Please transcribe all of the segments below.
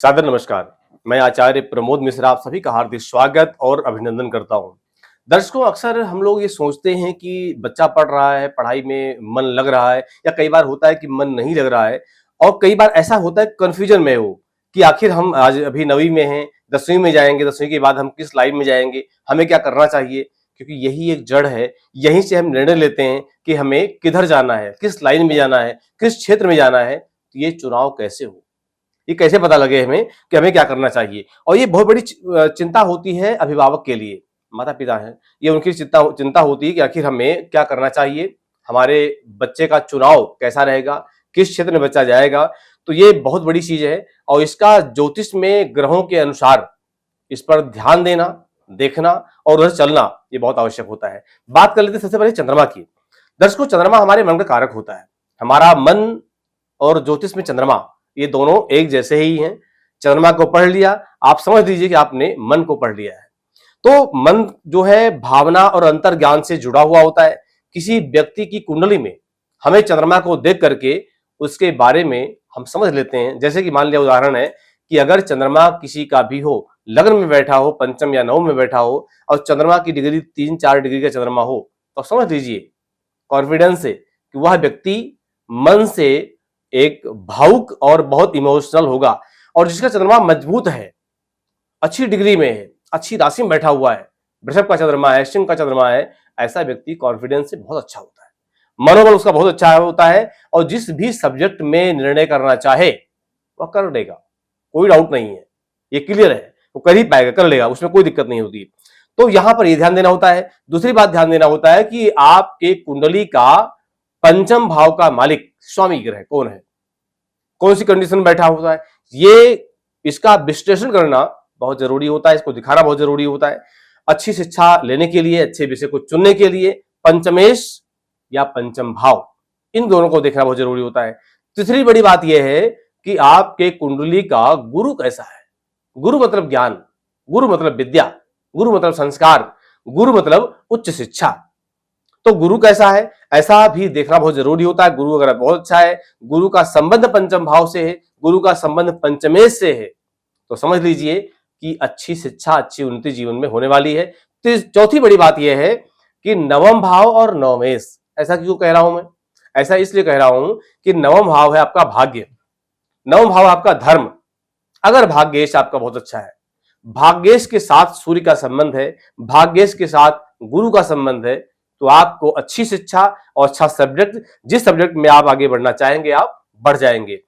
सादर नमस्कार। मैं आचार्य प्रमोद मिश्रा आप सभी का हार्दिक स्वागत और अभिनंदन करता हूँ। दर्शकों, अक्सर हम लोग ये सोचते हैं कि बच्चा पढ़ रहा है, पढ़ाई में मन लग रहा है या कई बार होता है कि मन नहीं लग रहा है और कई बार ऐसा होता है कन्फ्यूजन में हो कि आखिर हम आज अभी 9वीं में हैं, 10वीं में जाएँगे, 10वीं के बाद हम किस लाइन में जाएँगे, हमें क्या करना चाहिए? क्योंकि यही एक जड़ है, यहीं से हम निर्णय लेते हैं कि हमें किधर जाना है, किस लाइन में जाना है, किस क्षेत्र में जाना है, तो ये चुनाव कैसे हो? ये कैसे पता लगे हमें कि हमें क्या करना चाहिए? और ये बहुत बड़ी चिंता होती है अभिभावक के लिए, माता-पिता हैं, ये उनकी चिंता चिंता होती है कि आखिर हमें क्या करना चाहिए? हमारे बच्चे का चुनाव कैसा रहेगा? किस क्षेत्र में बच्चा जाएगा? तो ये बहुत बड़ी चीज़ है और इसका ज्योतिष में ग्रहों के अनुसार इस पर ध्यान देना, देखना और उधर चलना ये बहुत आवश्यक होता है। बात कर लेते हैं सबसे पहले चंद्रमा की। दर्शकों, चंद्रमा हमारे मन का कारक होता है। हमारा मन और ज्योतिष में चंद्रमा ये दोनों एक जैसे ही हैं। चंद्रमा को पढ़ लिया, आप समझ लीजिए कि आपने मन को पढ़ लिया है। तो मन जो है भावना और अंतर्ज्ञान से जुड़ा हुआ होता है। किसी व्यक्ति की कुंडली में हमें चंद्रमा को देख करके उसके बारे में हम समझ लेते हैं। जैसे कि मान लिया उदाहरण है कि अगर चंद्रमा किसी का भी हो, लग्न में बैठा हो, पंचम या नवम में बैठा हो और चंद्रमा की डिग्री 3-4 डिग्री का चंद्रमा हो, तो समझ लीजिए कॉन्फिडेंस से कि वह व्यक्ति मन से एक भावुक और बहुत इमोशनल होगा और जिसका चंद्रमा मजबूत है, अच्छी डिग्री में है, अच्छी राशि में बैठा हुआ है, वृषभ का चंद्रमा है, सिंह का चंद्रमा है, ऐसा व्यक्ति कॉन्फिडेंस से बहुत अच्छा होता है, मनोबल उसका बहुत अच्छा होता है और जिस भी सब्जेक्ट में निर्णय करना चाहे वह कर लेगा, कोई डाउट नहीं है, ये क्लियर है, वो कर ही पाएगा, कर लेगा, उसमें कोई दिक्कत नहीं होती। तो यहां पर ये ध्यान देना होता है। दूसरी बात ध्यान देना होता है कि आपके कुंडली का पंचम भाव का मालिक स्वामी ग्रह कौन है, कौन सी कंडीशन में बैठा होता है, ये इसका विश्लेषण करना बहुत जरूरी होता है, इसको दिखाना बहुत जरूरी होता है। अच्छी शिक्षा लेने के लिए, अच्छे विषय को चुनने के लिए पंचमेश या पंचम भाव इन दोनों को देखना बहुत जरूरी होता है। तीसरी बड़ी बात यह है कि आपके कुंडली का गुरु कैसा है। गुरु मतलब ज्ञान, गुरु मतलब विद्या, गुरु मतलब संस्कार, गुरु मतलब उच्च शिक्षा। तो गुरु कैसा है ऐसा भी देखना बहुत जरूरी होता है। गुरु अगर बहुत अच्छा है, गुरु का संबंध पंचम भाव से है, गुरु का संबंध पंचमेश से है, तो समझ लीजिए कि अच्छी शिक्षा, अच्छी उन्नति जीवन में होने वाली है। तो चौथी बड़ी बात यह है कि नवम भाव और नवमेश, ऐसा क्यों कह रहा हूं मैं? ऐसा इसलिए कह रहा हूं कि नवम भाव है आपका भाग्य, नवम भाव आपका धर्म। अगर भाग्येश आपका बहुत अच्छा है, भाग्येश के साथ सूर्य का संबंध है, भाग्येश के साथ गुरु का संबंध है, तो आपको अच्छी शिक्षा और अच्छा सब्जेक्ट, जिस सब्जेक्ट में आप आगे बढ़ना चाहेंगे आप बढ़ जाएंगे।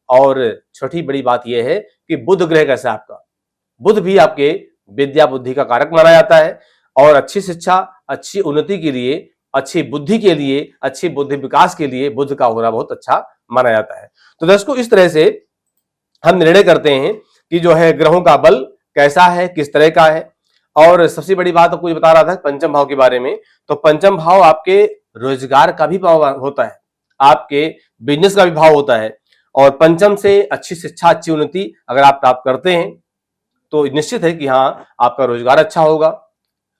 और छठी बड़ी बात यह है कि बुध ग्रह कैसा है आपका। बुध भी आपके विद्या बुद्धि का कारक माना जाता है और अच्छी शिक्षा, अच्छी उन्नति के लिए, अच्छी बुद्धि के लिए, अच्छी बुद्धि विकास के लिए बुध का होना बहुत अच्छा माना जाता है। तो दर्शकों, इस तरह से हम निर्णय करते हैं कि जो है ग्रहों का बल कैसा है, किस तरह का है। और सबसे बड़ी बात आपको बता रहा था पंचम भाव के बारे में, तो पंचम भाव आपके रोजगार का भी भाव होता है, आपके बिजनेस का भी भाव होता है। और पंचम से अच्छी शिक्षा, अच्छी उन्नति अगर आप प्राप्त करते हैं तो निश्चित है कि हाँ, आपका रोजगार अच्छा होगा,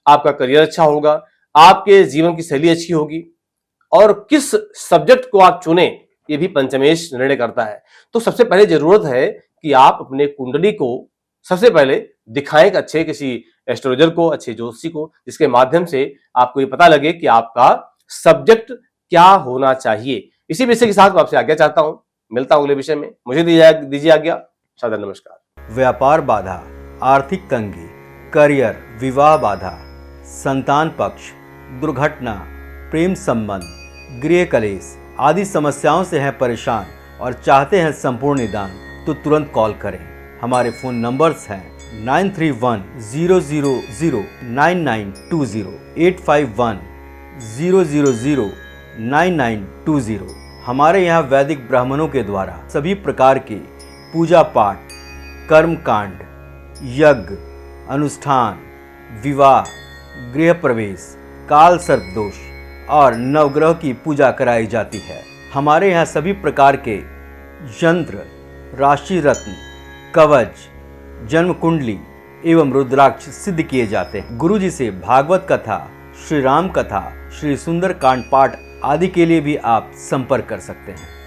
आपका करियर अच्छा होगा, आपके जीवन की शैली अच्छी होगी। और किस सब्जेक्ट को आप चुने ये भी पंचमेश निर्णय करता है। तो सबसे पहले जरूरत है कि आप अपने कुंडली को सबसे पहले दिखाएं एक अच्छे किसी एस्ट्रोलॉजर को, अच्छे ज्योतिषी को, जिसके माध्यम से आपको ये पता लगे कि आपका सब्जेक्ट क्या होना चाहिए। इसी विषय के साथ मैं आपसे आज्ञा चाहता हूं, मिलता हूं अगले विषय में। मुझे दीजिए आज्ञा। सादर नमस्कार। व्यापार बाधा, आर्थिक तंगी, करियर, विवाह बाधा, संतान पक्ष, दुर्घटना, प्रेम संबंध, गृह कलेश आदि समस्याओं से हैं परेशान और चाहते हैं संपूर्ण निदान, तो तुरंत कॉल करें। हमारे फ़ोन नंबर्स हैं 9310009920, 8510009920। हमारे यहाँ वैदिक ब्राह्मणों के द्वारा सभी प्रकार के पूजा पाठ, कर्म कांड, यज्ञ, अनुष्ठान, विवाह, गृह प्रवेश, काल सर्प दोष और नवग्रह की पूजा कराई जाती है। हमारे यहाँ सभी प्रकार के यंत्र, राशि रत्न, कवच, जन्म कुंडली एवं रुद्राक्ष सिद्ध किए जाते हैं। गुरुजी से भागवत कथा, श्री राम कथा, श्री सुंदर कांड पाठ आदि के लिए भी आप संपर्क कर सकते हैं।